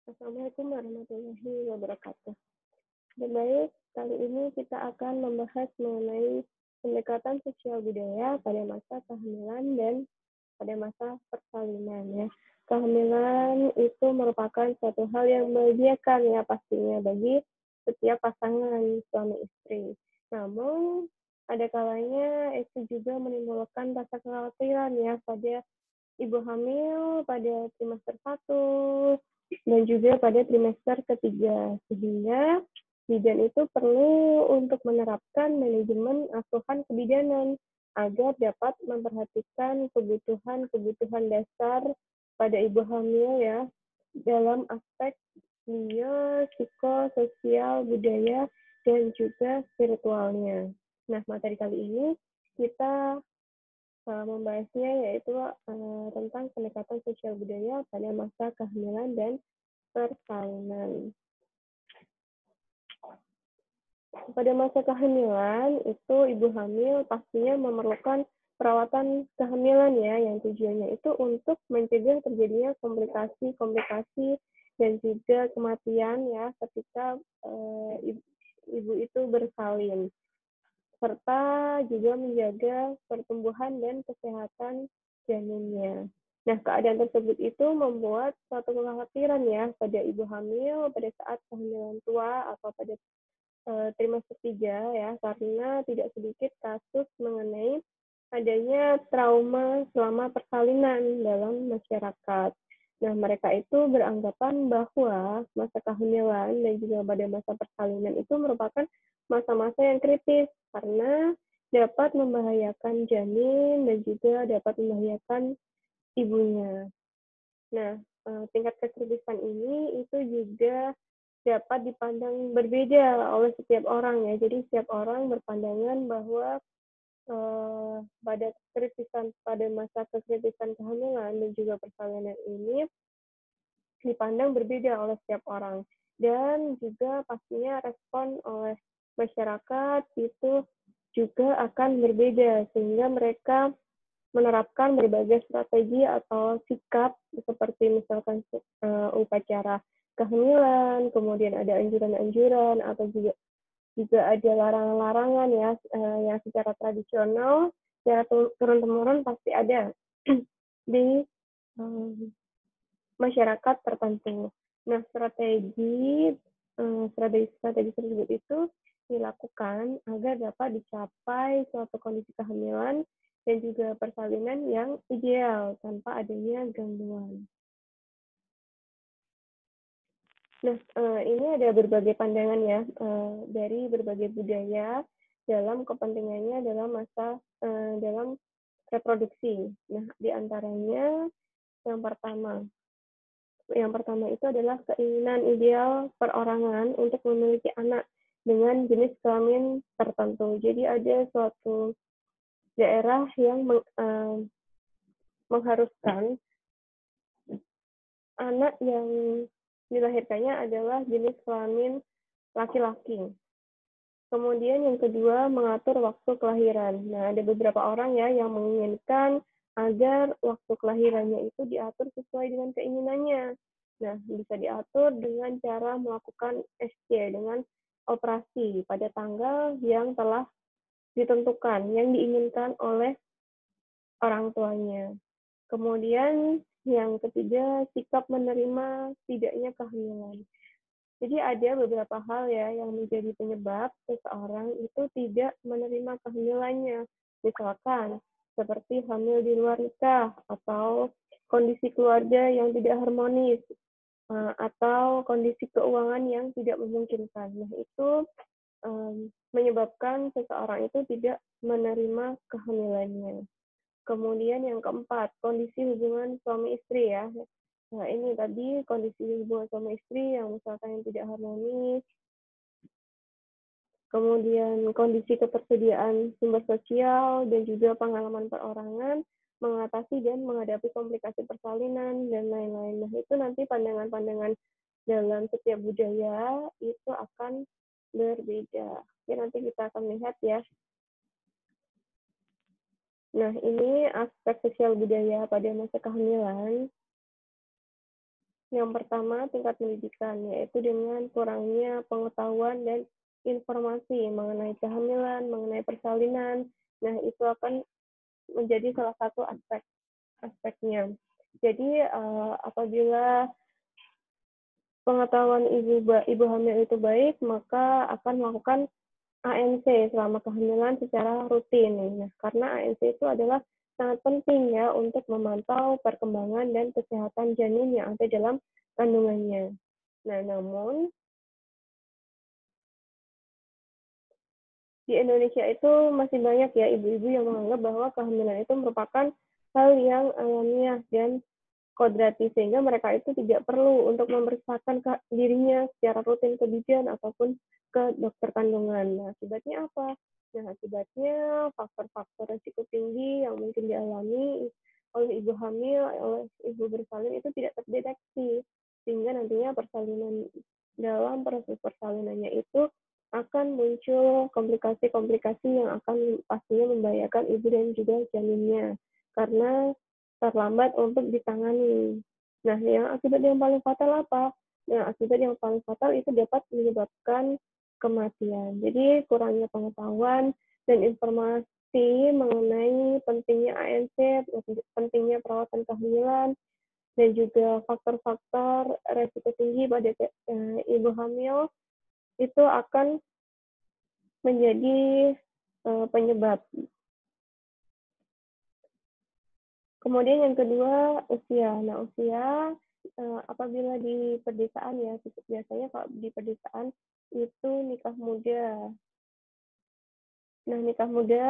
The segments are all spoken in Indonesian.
Assalamualaikum warahmatullahi wabarakatuh. Baik, kali ini kita akan membahas mengenai pendekatan sosial budaya pada masa kehamilan dan pada masa persalinan ya. Kehamilan itu merupakan suatu hal yang membahagiakan ya pastinya bagi setiap pasangan suami istri. Namun ada kalanya itu juga menimbulkan rasa kekhawatiran ya pada ibu hamil pada trimester 1 dan juga pada trimester ketiga, sehingga bidan itu perlu untuk menerapkan manajemen asuhan kebidanan agar dapat memperhatikan kebutuhan-kebutuhan dasar pada ibu hamil ya dalam aspek psikososial, budaya, dan juga spiritualnya. Nah, materi kali ini kita membahasnya yaitu tentang pendekatan sosial budaya pada masa kehamilan dan persalinan. Pada masa kehamilan itu ibu hamil pastinya memerlukan perawatan kehamilan ya yang tujuannya itu untuk mencegah terjadinya komplikasi-komplikasi dan juga kematian ya ketika ibu itu bersalin, serta juga menjaga pertumbuhan dan kesehatan janinnya. Nah, keadaan tersebut itu membuat suatu kekhawatiran ya pada ibu hamil pada saat kehamilan tua atau pada trimester 3 ya, karena tidak sedikit kasus mengenai adanya trauma selama persalinan dalam masyarakat. Nah, mereka itu beranggapan bahwa masa kehamilan dan juga pada masa persalinan itu merupakan masa-masa yang kritis karena dapat membahayakan janin dan juga dapat membahayakan ibunya. Nah, tingkat kekritisan ini itu juga dapat dipandang berbeda oleh setiap orang ya. Jadi setiap orang berpandangan bahwa pada masa kekritisan kehamilan dan juga persalinan ini dipandang berbeda oleh setiap orang, dan juga pastinya respon oleh masyarakat itu juga akan berbeda sehingga mereka menerapkan berbagai strategi atau sikap seperti misalkan upacara kehamilan, kemudian ada anjuran-anjuran atau juga ada larangan-larangan ya yang secara tradisional, secara turun-temurun pasti ada di masyarakat tertentu. Nah, strategi tersebut itu dilakukan agar dapat dicapai suatu kondisi kehamilan dan juga persalinan yang ideal tanpa adanya gangguan. Nah, ini ada berbagai pandangan ya dari berbagai budaya dalam kepentingannya dalam reproduksi. Nah, diantaranya yang pertama itu adalah keinginan ideal perorangan untuk memiliki anak dengan jenis kelamin tertentu. Jadi ada suatu daerah yang mengharuskan anak yang dilahirkannya adalah jenis kelamin laki-laki. Kemudian yang kedua, mengatur waktu kelahiran. Nah, ada beberapa orang ya yang menginginkan agar waktu kelahirannya itu diatur sesuai dengan keinginannya. Nah, bisa diatur dengan cara melakukan SC, dengan operasi pada tanggal yang telah ditentukan, yang diinginkan oleh orang tuanya. Kemudian yang ketiga, sikap menerima tidaknya kehamilan. Jadi ada beberapa hal ya yang menjadi penyebab seseorang itu tidak menerima kehamilannya. Misalkan seperti hamil di luar nikah atau kondisi keluarga yang tidak harmonis atau kondisi keuangan yang tidak memungkinkan. Nah, itu menyebabkan seseorang itu tidak menerima kehamilannya. Kemudian yang keempat, kondisi hubungan suami istri ya. Nah, ini tadi kondisi hubungan suami istri yang misalkan yang tidak harmonis. Kemudian kondisi ketersediaan sumber sosial dan juga pengalaman perorangan mengatasi dan menghadapi komplikasi persalinan dan lain-lain. Nah, itu nanti pandangan-pandangan dalam setiap budaya itu akan berbeda. Oke, nanti kita akan lihat ya. Nah, ini aspek sosial budaya pada masa kehamilan. Yang pertama, tingkat pendidikan, yaitu dengan kurangnya pengetahuan dan informasi mengenai kehamilan, mengenai persalinan. Nah, itu akan menjadi salah satu aspeknya. Jadi, apabila pengetahuan ibu hamil itu baik, maka akan melakukan ANC selama kehamilan secara rutin. Nah, karena ANC itu adalah sangat penting ya untuk memantau perkembangan dan kesehatan janin yang ada dalam kandungannya. Nah, namun di Indonesia itu masih banyak ya ibu-ibu yang menganggap bahwa kehamilan itu merupakan hal yang alamiah dan kodrati, sehingga mereka itu tidak perlu untuk memeriksakan dirinya secara rutin ke bidan ataupun ke dokter kandungan. Nah, akibatnya apa? Nah, akibatnya faktor-faktor risiko tinggi yang mungkin dialami oleh ibu hamil, oleh ibu bersalin itu tidak terdeteksi, sehingga nantinya persalinan dalam proses persalinannya itu akan muncul komplikasi-komplikasi yang akan pastinya membahayakan ibu dan juga janinnya karena terlambat untuk ditangani. Nah, yang akibat yang paling fatal apa? Nah, akibat yang paling fatal itu dapat menyebabkan kematian. Jadi, kurangnya pengetahuan dan informasi mengenai pentingnya ANC, pentingnya perawatan kehamilan, dan juga faktor-faktor resiko tinggi pada ibu hamil itu akan menjadi penyebab. Kemudian yang kedua, usia. Nah, usia apabila di pedesaan ya, biasanya kalau di pedesaan itu nikah muda. Nah, nikah muda,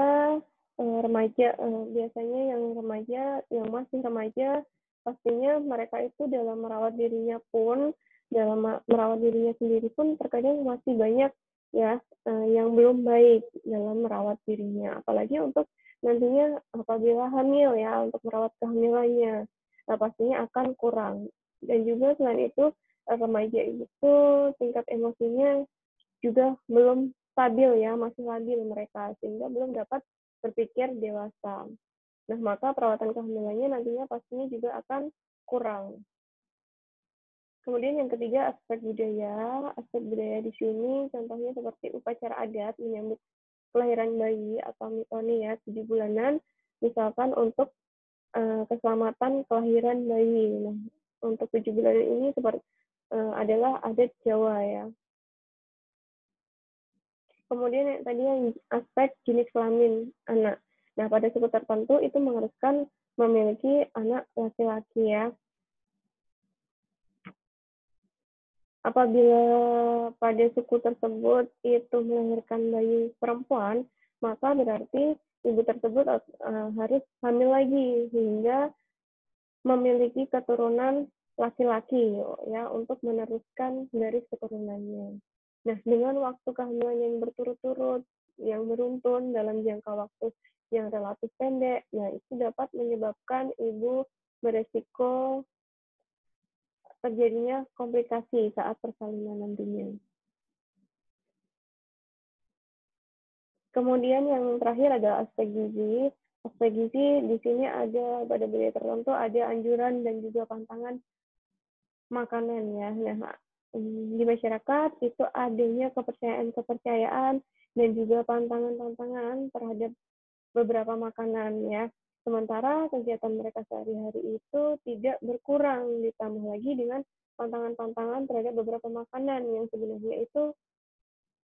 remaja, biasanya yang remaja, yang masih remaja, pastinya mereka itu dalam merawat dirinya pun, dalam merawat dirinya sendiri pun terkadang masih banyak ya yang belum baik dalam merawat dirinya. Apalagi untuk nantinya apabila hamil ya, untuk merawat kehamilannya. Nah, pastinya akan kurang. Dan juga selain itu, remaja itu tingkat emosinya juga belum stabil ya, masih labil mereka, sehingga belum dapat berpikir dewasa. Nah, maka perawatan kehamilannya nantinya pastinya juga akan kurang. Kemudian yang ketiga, aspek budaya. Aspek budaya di sini contohnya seperti upacara adat menyambut kelahiran bayi atau mitoni ya, 7 bulanan, misalkan untuk keselamatan kelahiran bayi. Nah, untuk 7 bulanan ini seperti adalah adat Jawa ya. Kemudian yang tadi yang aspek jenis kelamin anak. Nah, pada suku tertentu itu mengharuskan memiliki anak laki-laki ya. Apabila pada suku tersebut itu melahirkan bayi perempuan, maka berarti ibu tersebut harus hamil lagi hingga memiliki keturunan laki-laki ya untuk meneruskan garis keturunannya. Nah, dengan waktu kehamilan yang berturut-turut, yang beruntun dalam jangka waktu yang relatif pendek, nah itu dapat menyebabkan ibu beresiko terjadinya komplikasi saat persalinan nantinya. Kemudian yang terakhir adalah aspek gizi. Aspek gizi di sini ada pada budaya tertentu ada anjuran dan juga pantangan makanan ya. Nah, di masyarakat itu adanya kepercayaan-kepercayaan dan juga pantangan-pantangan terhadap beberapa makanan ya. Sementara kegiatan mereka sehari-hari itu tidak berkurang, ditambah lagi dengan pantangan-pantangan terhadap beberapa makanan yang sebenarnya itu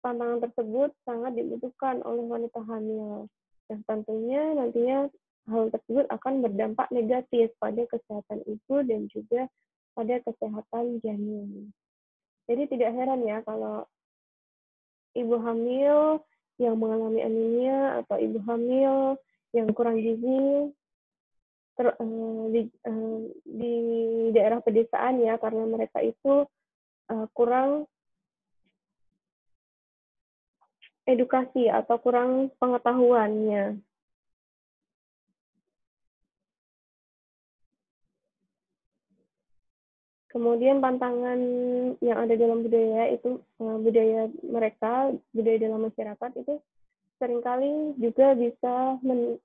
pantangan tersebut sangat dibutuhkan oleh wanita hamil. Dan tentunya nantinya hal tersebut akan berdampak negatif pada kesehatan ibu dan juga pada kesehatan janin. Jadi tidak heran ya kalau ibu hamil yang mengalami anemia atau ibu hamil yang kurang gizi di daerah pedesaan ya, karena mereka itu kurang edukasi atau kurang pengetahuannya. Kemudian pantangan yang ada dalam budaya itu budaya mereka, budaya dalam masyarakat itu seringkali juga bisa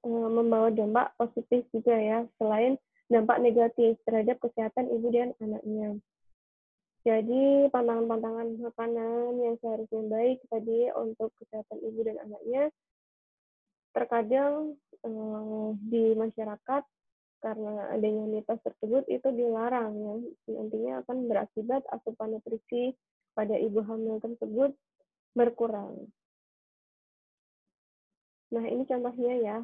membawa dampak positif juga ya, selain dampak negatif terhadap kesehatan ibu dan anaknya. Jadi pantangan-pantangan makanan yang seharusnya baik tadi untuk kesehatan ibu dan anaknya, terkadang di masyarakat karena adanya mitos tersebut itu dilarang yang nantinya akan berakibat asupan nutrisi pada ibu hamil tersebut berkurang. Nah, ini contohnya ya,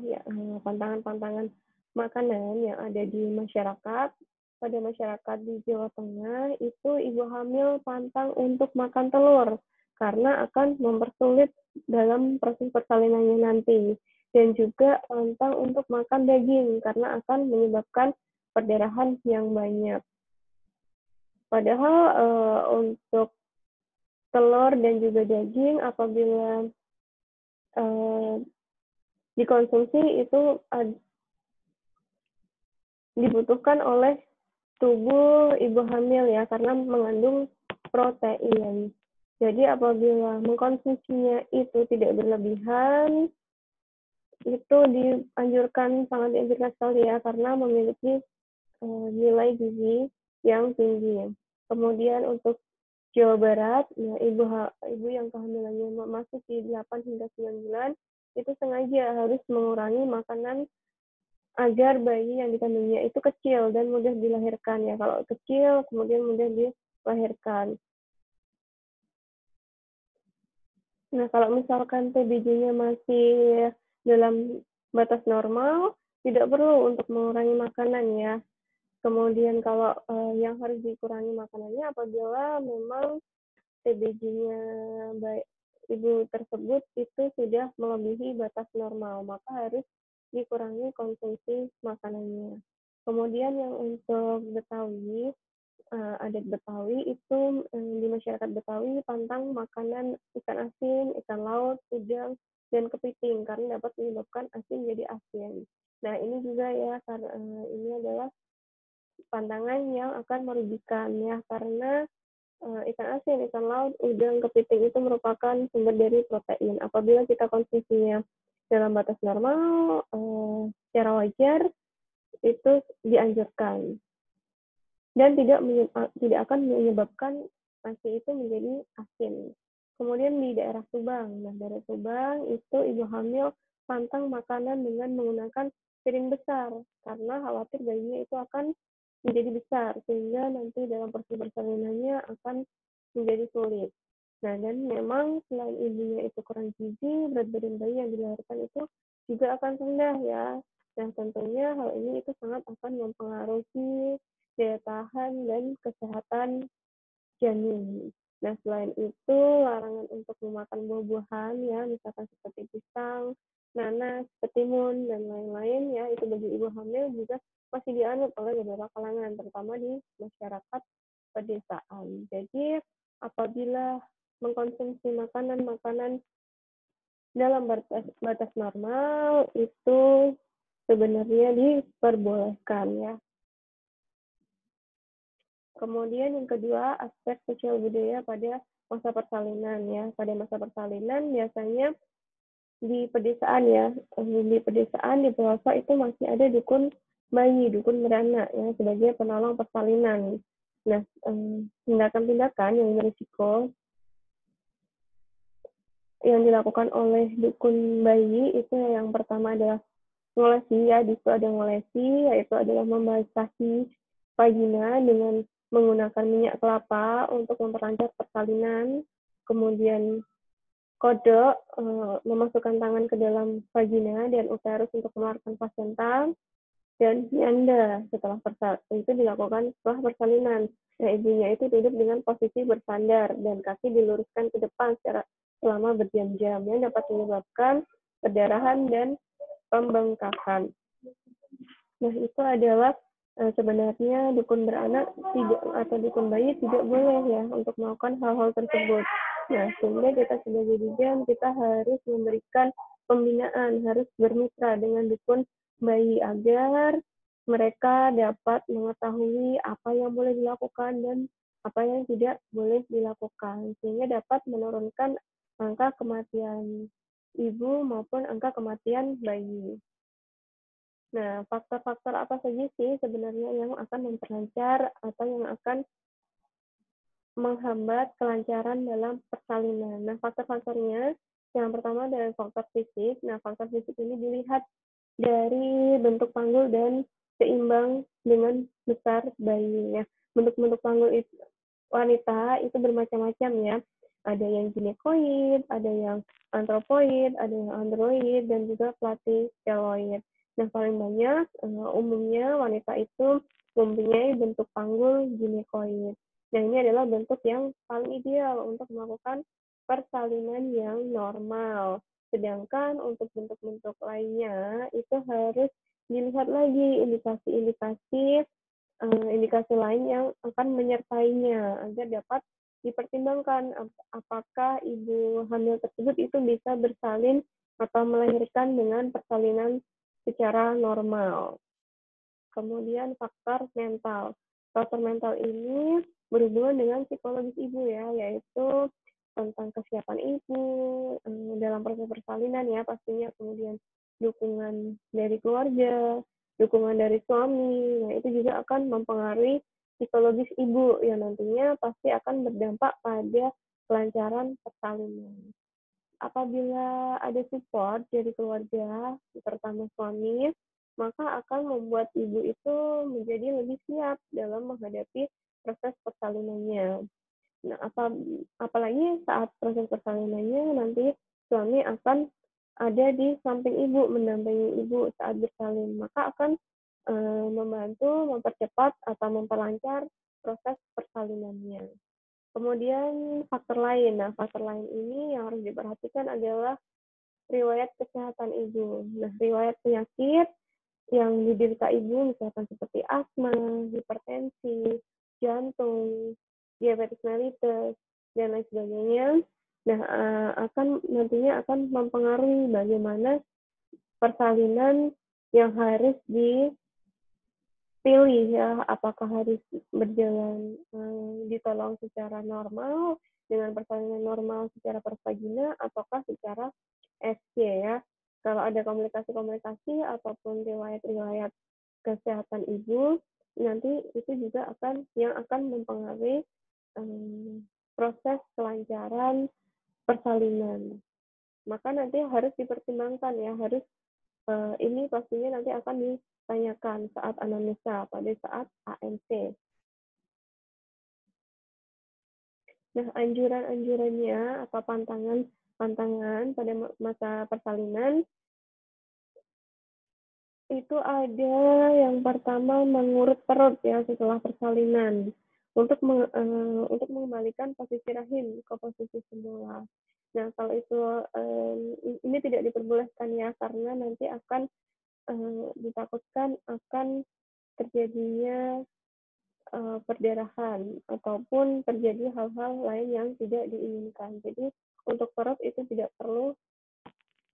pantangan-pantangan makanan yang ada di masyarakat. Pada masyarakat di Jawa Tengah, itu ibu hamil pantang untuk makan telur karena akan mempersulit dalam proses persalinannya nanti. Dan juga pantang untuk makan daging karena akan menyebabkan perdarahan yang banyak. Padahal untuk telur dan juga daging apabila dikonsumsi itu dibutuhkan oleh tubuh ibu hamil ya karena mengandung protein. Jadi apabila mengkonsumsinya itu tidak berlebihan, itu sangat dianjurkan sekali ya karena memiliki nilai gizi yang tinggi. Kemudian untuk Jawa Barat, nah ibu yang kehamilannya memasuki 8 hingga 9 bulan itu sengaja harus mengurangi makanan agar bayi yang dikandungnya itu kecil dan mudah dilahirkan ya. Kalau kecil kemudian mudah dilahirkan. Nah, kalau misalkan TBJ-nya masih dalam batas normal, tidak perlu untuk mengurangi makanan ya. Kemudian kalau yang harus dikurangi makanannya apabila memang TBJ-nya ibu tersebut itu sudah melebihi batas normal, maka harus dikurangi konsumsi makanannya. Kemudian yang untuk Betawi, adat Betawi itu di masyarakat Betawi pantang makanan ikan asin, ikan laut, udang, dan kepiting karena dapat menyebabkan asin jadi asin. Nah ini juga ya karena ini adalah pantangan yang akan merugikan ya karena ikan asin, ikan laut, udang, kepiting itu merupakan sumber dari protein. Apabila kita konsumsinya dalam batas normal, secara wajar itu dianjurkan dan tidak akan menyebabkan nasi itu menjadi asin. Kemudian di daerah Subang, nah daerah Subang itu ibu hamil pantang makanan dengan menggunakan piring besar karena khawatir bayinya itu akan menjadi besar sehingga nanti dalam proses persalinannya akan menjadi sulit. Nah dan memang selain ibunya itu kurang gizi, berat badan bayi yang dilahirkan itu juga akan rendah ya. Nah tentunya hal ini itu sangat akan mempengaruhi daya tahan dan kesehatan janin. Nah, selain itu, larangan untuk memakan buah-buahan ya, misalkan seperti pisang, nanas, ketimun, dan lain-lain ya, itu bagi ibu hamil juga masih dianut oleh beberapa kalangan, terutama di masyarakat pedesaan. Jadi, apabila mengkonsumsi makanan-makanan dalam batas normal, itu sebenarnya diperbolehkan ya. Kemudian yang kedua, aspek sosial budaya pada masa persalinan ya. Pada masa persalinan biasanya di pedesaan ya, di pedesaan di pelosok itu masih ada dukun bayi, dukun beranak ya sebagai penolong persalinan. Nah, tindakan-tindakan yang berisiko yang dilakukan oleh dukun bayi itu yang pertama adalah ngolesi ya, di situ ada ngolesi, yaitu adalah membasahi vagina dengan menggunakan minyak kelapa untuk memperlancar persalinan. Kemudian kodok, memasukkan tangan ke dalam vagina dan uterus untuk mengeluarkan plasenta. Dan nyanda setelah itu dilakukan setelah persalinan. Nah, ibunya itu duduk dengan posisi bersandar dan kaki diluruskan ke depan selama berjam-jam yang dapat menyebabkan perdarahan dan pembengkakan. Nah, itu adalah sebenarnya dukun beranak atau dukun bayi tidak boleh ya untuk melakukan hal-hal tersebut. Nah, sehingga kita sebagai bidan kita harus memberikan pembinaan, harus bermitra dengan dukun bayi agar mereka dapat mengetahui apa yang boleh dilakukan dan apa yang tidak boleh dilakukan, sehingga dapat menurunkan angka kematian ibu maupun angka kematian bayi. Nah, faktor-faktor apa saja sih sebenarnya yang akan memperlancar atau yang akan menghambat kelancaran dalam persalinan. Nah, faktor-faktornya yang pertama dari faktor fisik. Nah, faktor fisik ini dilihat dari bentuk panggul dan seimbang dengan besar bayinya. Bentuk-bentuk panggul itu wanita itu bermacam-macam ya. Ada yang ginekoid, ada yang antropoid, ada yang android, dan juga platykeloid. Nah, paling banyak umumnya wanita itu mempunyai bentuk panggul ginekoid. Nah, ini adalah bentuk yang paling ideal untuk melakukan persalinan yang normal. Sedangkan untuk bentuk-bentuk lainnya itu harus dilihat lagi indikasi-indikasi indikasi lain yang akan menyertainya agar dapat dipertimbangkan apakah ibu hamil tersebut itu bisa bersalin atau melahirkan dengan persalinan secara normal. Kemudian faktor mental. Faktor mental ini berhubungan dengan psikologis ibu ya, yaitu tentang kesiapan ibu dalam proses persalinan ya pastinya, kemudian dukungan dari keluarga, dukungan dari suami. Nah, itu juga akan mempengaruhi psikologis ibu yang nantinya pasti akan berdampak pada kelancaran persalinan. Apabila ada support dari keluarga, terutama suami, maka akan membuat ibu itu menjadi lebih siap dalam menghadapi proses persalinannya. Nah, apalagi saat proses persalinannya nanti suami akan ada di samping ibu, mendampingi ibu saat bersalin, maka akan membantu mempercepat atau memperlancar proses persalinannya. Kemudian faktor lain. Nah, faktor lain ini yang harus diperhatikan adalah riwayat kesehatan ibu. Nah, riwayat penyakit yang diderita ibu misalkan seperti asma, hipertensi, jantung, diabetes mellitus, dan lain sebagainya. Nah, nantinya akan mempengaruhi bagaimana persalinan yang harus pilih ya, apakah harus berjalan ditolong secara normal dengan persalinan normal secara persvagina ataukah secara SC ya. Kalau ada komplikasi-komplikasi ataupun riwayat-riwayat kesehatan ibu, nanti itu juga akan mempengaruhi proses kelancaran persalinan. Maka nanti harus dipertimbangkan ya, harus ini pastinya nanti akan ditanyakan saat anamnesa pada saat ANC. Nah, anjuran-anjurannya atau pantangan pada masa persalinan itu ada yang pertama mengurut perut ya setelah persalinan untuk mengembalikan posisi rahim ke posisi semula. Nah, kalau itu ini tidak diperbolehkan ya karena nanti akan ditakutkan akan terjadinya perdarahan ataupun terjadi hal-hal lain yang tidak diinginkan. Jadi untuk perut itu tidak perlu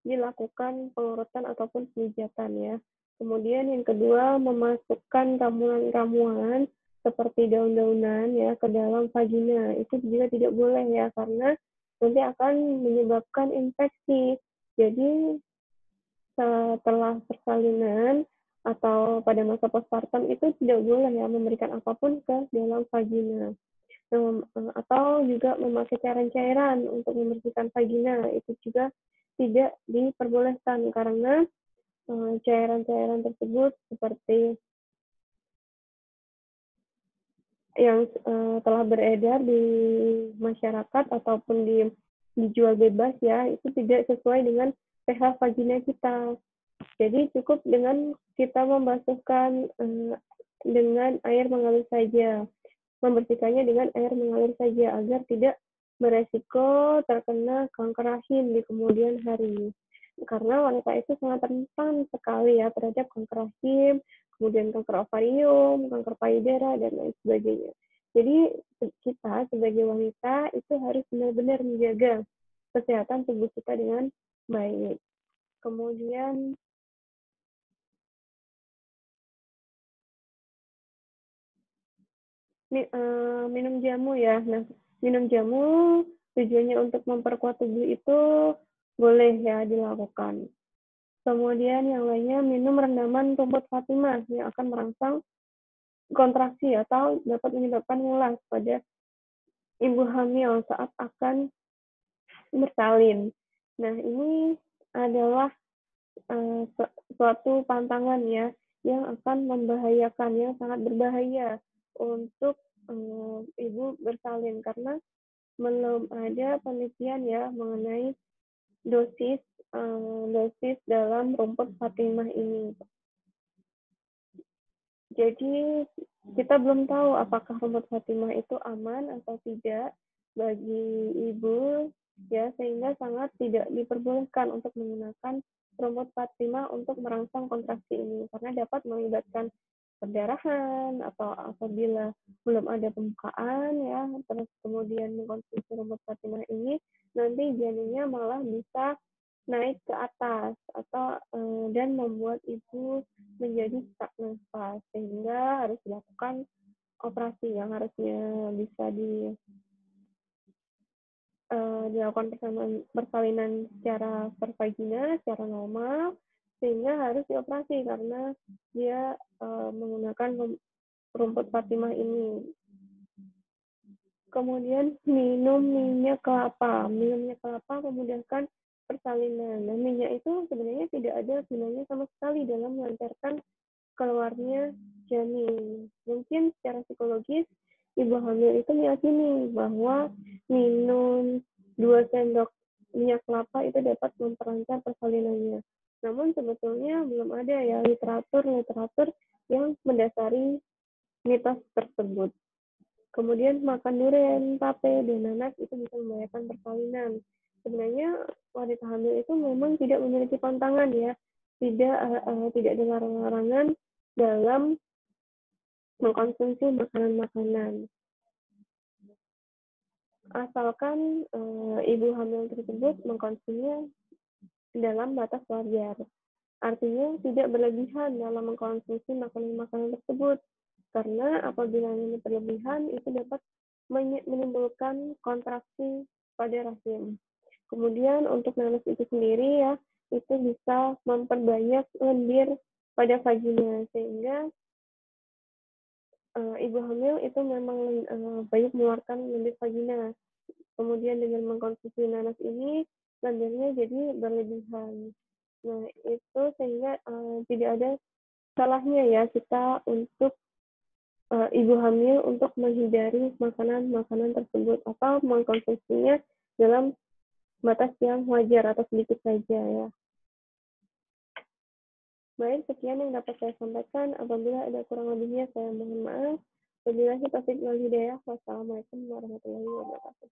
dilakukan pengurutan ataupun pemijatan ya. Kemudian yang kedua memasukkan ramuan-ramuan seperti daun-daunan ya ke dalam vagina. Itu juga tidak boleh ya karena nanti akan menyebabkan infeksi. Jadi setelah persalinan atau pada masa postpartum itu tidak boleh ya memberikan apapun ke dalam vagina. Atau juga memakai cairan-cairan untuk membersihkan vagina itu juga tidak diperbolehkan karena cairan-cairan tersebut seperti yang telah beredar di masyarakat ataupun dijual bebas ya itu tidak sesuai dengan pH vagina kita. Jadi cukup dengan kita membasuhkan dengan air mengalir saja, membersihkannya dengan air mengalir saja agar tidak beresiko terkena kanker rahim di kemudian hari. Karena wanita itu sangat rentan sekali ya terhadap kanker rahim, kemudian kanker ovarium, kanker payudara, dan lain sebagainya. Jadi kita sebagai wanita itu harus benar-benar menjaga kesehatan tubuh kita dengan baik. Kemudian minum jamu ya. Nah, minum jamu tujuannya untuk memperkuat tubuh itu boleh ya dilakukan. Kemudian yang lainnya minum rendaman rumput Fatimah yang akan merangsang kontraksi atau dapat menyebabkan mulas pada ibu hamil saat akan bersalin. Nah, ini adalah suatu pantangan ya, yang akan membahayakan, yang sangat berbahaya untuk ibu bersalin karena belum ada penelitian ya mengenai dosis dosis dalam rumput Fatimah ini. Jadi kita belum tahu apakah rumput Fatimah itu aman atau tidak bagi ibu ya, sehingga sangat tidak diperbolehkan untuk menggunakan rumput Fatimah untuk merangsang kontraksi ini karena dapat mengakibatkan perdarahan atau apabila belum ada pembukaan ya, terus kemudian mengkonsumsi rumput Fatimah ini nanti janinnya malah bisa naik ke atas atau dan membuat ibu menjadi sesak nafas sehingga harus dilakukan operasi yang harusnya bisa dilakukan persalinan secara pervagina secara normal sehingga harus dioperasi karena dia menggunakan rumput Fatimah ini. Kemudian minum minyak kelapa. Minum minyak kelapa memudahkan persalinan. Nah, minyak itu sebenarnya tidak ada gunanya sama sekali dalam melancarkan keluarnya janin. Mungkin secara psikologis ibu hamil itu meyakini bahwa minum 2 sendok minyak kelapa itu dapat memperlancar persalinannya. Namun sebetulnya belum ada ya literatur yang mendasari mitos tersebut. Kemudian makan durian, tape, dan nanas itu bisa membahayakan persalinan. Sebenarnya wanita hamil itu memang tidak memiliki pantangan ya, tidak ada larangan dalam mengkonsumsi makanan-makanan. Asalkan ibu hamil tersebut mengkonsumsinya dalam batas wajar. Artinya tidak berlebihan dalam mengkonsumsi makanan-makanan tersebut. Karena apabila ini berlebihan, itu dapat menimbulkan kontraksi pada rahim. Kemudian untuk nanas itu sendiri ya, itu bisa memperbanyak lendir pada vagina, sehingga ibu hamil itu memang banyak mengeluarkan lendir vagina. Kemudian dengan mengkonsumsi nanas ini, lendirnya jadi berlebihan. Nah, itu sehingga tidak ada salahnya ya kita untuk ibu hamil untuk menghindari makanan-makanan tersebut atau mengkonsumsinya dalam batas yang wajar atau sedikit saja ya. Baik, sekian yang dapat saya sampaikan. Apabila ada kurang lebihnya, saya mohon maaf. Wabillahi taufiq wal hidayah. Wassalamualaikum warahmatullahi wabarakatuh.